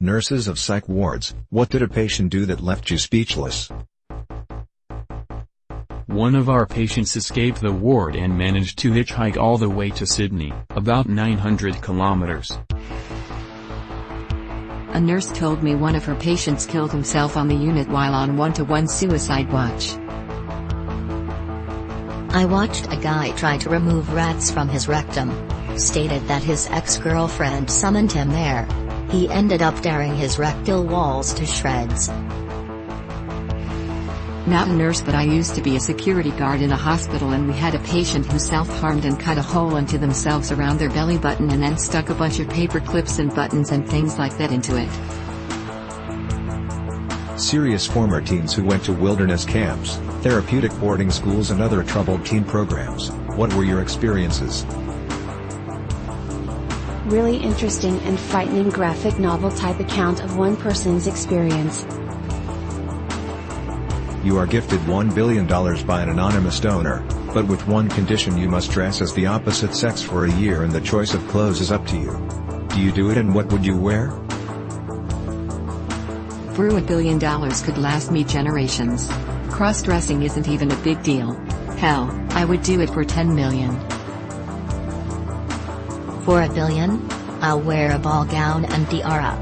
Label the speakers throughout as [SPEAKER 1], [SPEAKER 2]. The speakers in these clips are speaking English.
[SPEAKER 1] Nurses of psych wards, what did a patient do that left you speechless?
[SPEAKER 2] One of our patients escaped the ward and managed to hitchhike all the way to Sydney, about 900 kilometers.
[SPEAKER 3] A nurse told me one of her patients killed himself on the unit while on one-to-one suicide watch.
[SPEAKER 4] I watched a guy try to remove rats from his rectum. Stated that his ex-girlfriend summoned him there. He ended up tearing his rectal walls to shreds.
[SPEAKER 3] Not a nurse, but I used to be a security guard in a hospital, and we had a patient who self-harmed and cut a hole into themselves around their belly button and then stuck a bunch of paper clips and buttons and things like that into it.
[SPEAKER 1] Serious former teens who went to wilderness camps, therapeutic boarding schools and other troubled teen programs. What were your experiences?
[SPEAKER 5] Really interesting and frightening graphic novel type account of one person's experience.
[SPEAKER 1] You are gifted $1 billion by an anonymous donor, but with one condition: you must dress as the opposite sex for a year and the choice of clothes is up to you. Do you do it, and what would you wear?
[SPEAKER 3] For $1 billion could last me generations. Cross-dressing isn't even a big deal. Hell, I would do it for 10 million.
[SPEAKER 4] For $1 billion? I'll wear a ball gown and tiara.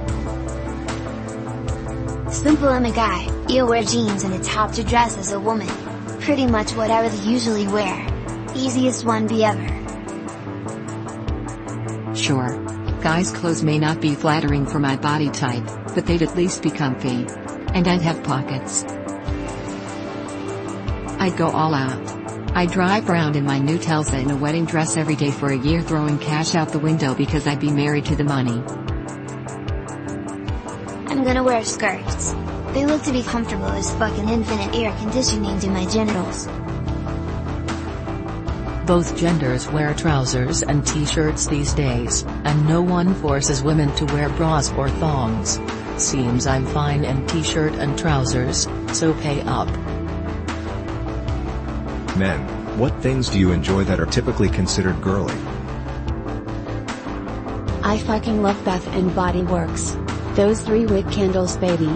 [SPEAKER 6] Simple, I'm a guy. You'll wear jeans and a top to dress as a woman. Pretty much what I would usually wear. Easiest one be ever.
[SPEAKER 3] Sure. Guys' clothes may not be flattering for my body type, but they'd at least be comfy. And I'd have pockets. I'd go all out. I'd drive around in my new Telsa in a wedding dress every day for a year, throwing cash out the window because I'd be married to the money.
[SPEAKER 6] I'm gonna wear skirts. They look to be comfortable as fuck, and infinite air conditioning to my genitals.
[SPEAKER 7] Both genders wear trousers and t-shirts these days, and no one forces women to wear bras or thongs. Seems I'm fine in t-shirt and trousers, so pay up.
[SPEAKER 1] Men, what things do you enjoy that are typically considered girly?
[SPEAKER 5] I fucking love Bath and Body Works. Those 3 wick candles, baby.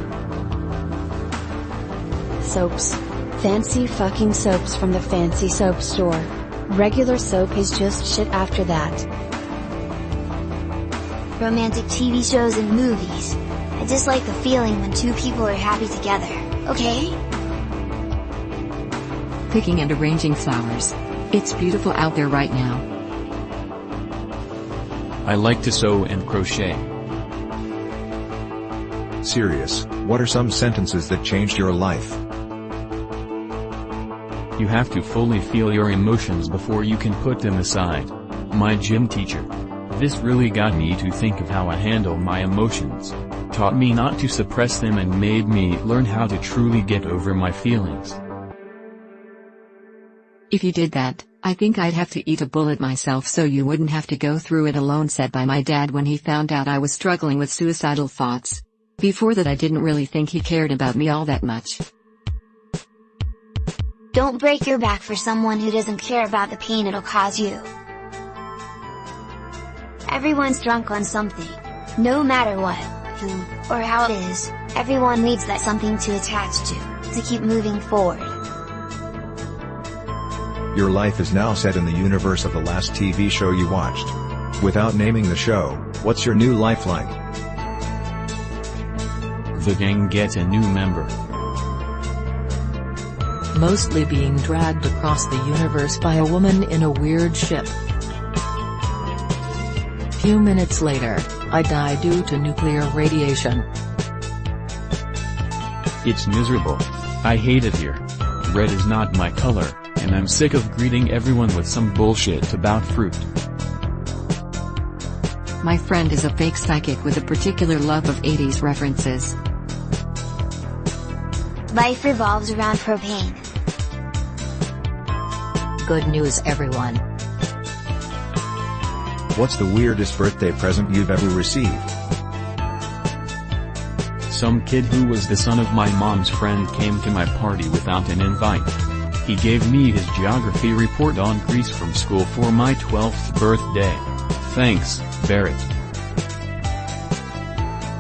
[SPEAKER 5] Soaps. Fancy fucking soaps from the fancy soap store. Regular soap is just shit after that.
[SPEAKER 6] Romantic TV shows and movies. I just like the feeling when two people are happy together, okay?
[SPEAKER 3] Picking and arranging flowers. It's beautiful out there right now.
[SPEAKER 2] I like to sew and crochet.
[SPEAKER 1] Serious, what are some sentences that changed your life?
[SPEAKER 2] You have to fully feel your emotions before you can put them aside. My gym teacher. This really got me to think of how I handle my emotions. Taught me not to suppress them and made me learn how to truly get over my feelings.
[SPEAKER 3] If you did that, I think I'd have to eat a bullet myself so you wouldn't have to go through it alone, said by my dad when he found out I was struggling with suicidal thoughts. Before that, I didn't really think he cared about me all that much.
[SPEAKER 6] Don't break your back for someone who doesn't care about the pain it'll cause you. Everyone's drunk on something. No matter what, who, or how it is, everyone needs that something to attach to keep moving forward.
[SPEAKER 1] Your life is now set in the universe of the last TV show you watched. Without naming the show, what's your new life like?
[SPEAKER 2] The gang gets a new member.
[SPEAKER 7] Mostly being dragged across the universe by a woman in a weird ship. Few minutes later, I die due to nuclear radiation.
[SPEAKER 2] It's miserable. I hate it here. Red is not my color, and I'm sick of greeting everyone with some bullshit about fruit.
[SPEAKER 3] My friend is a fake psychic with a particular love of 80s references.
[SPEAKER 6] Life revolves around propane.
[SPEAKER 4] Good news, everyone.
[SPEAKER 1] What's the weirdest birthday present you've ever received?
[SPEAKER 2] Some kid who was the son of my mom's friend came to my party without an invite. He gave me his geography report on Greece from school for my 12th birthday. Thanks, Barrett.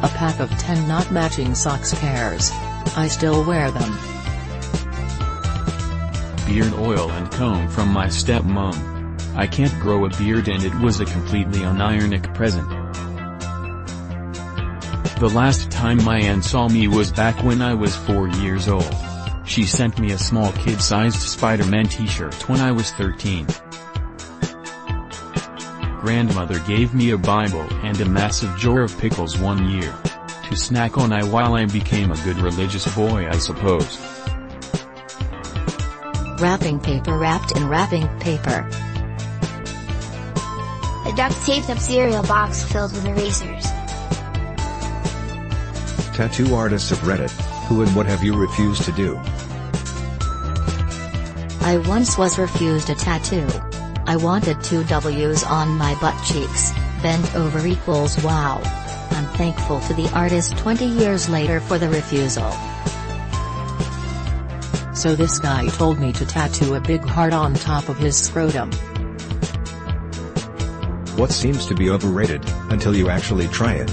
[SPEAKER 7] A pack of 10 not matching socks pairs. I still wear them.
[SPEAKER 2] Beard oil and comb from my stepmom. I can't grow a beard and it was a completely unironic present. The last time my aunt saw me was back when I was 4 years old. She sent me a small kid-sized Spider-Man t-shirt when I was 13. Grandmother gave me a Bible and a massive jar of pickles one year. To snack on while I became a good religious boy, I suppose.
[SPEAKER 4] Wrapping paper wrapped in wrapping paper.
[SPEAKER 6] A duct taped up cereal box filled with erasers.
[SPEAKER 1] Tattoo artists of Reddit, who and what have you refused to do?
[SPEAKER 4] I once was refused a tattoo. I wanted 2 W's on my butt cheeks, bent over equals wow. I'm thankful to the artist 20 years later for the refusal.
[SPEAKER 7] So this guy told me to tattoo a big heart on top of his scrotum.
[SPEAKER 1] What seems to be overrated, until you actually try it?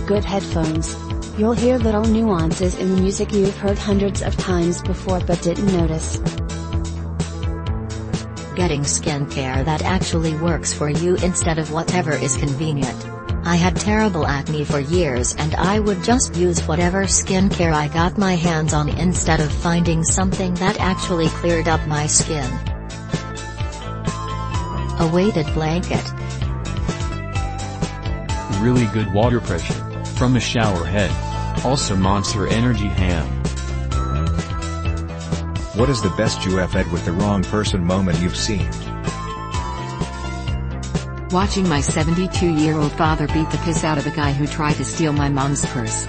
[SPEAKER 5] Good headphones. You'll hear little nuances in the music you've heard hundreds of times before but didn't notice.
[SPEAKER 4] Getting skincare that actually works for you instead of whatever is convenient. I had terrible acne for years and I would just use whatever skincare I got my hands on instead of finding something that actually cleared up my skin. A weighted blanket.
[SPEAKER 2] Really good water pressure, from a shower head. Also Monster Energy ham.
[SPEAKER 1] What is the best you have had with the wrong person moment you've seen?
[SPEAKER 3] Watching my 72-year-old father beat the piss out of a guy who tried to steal my mom's purse.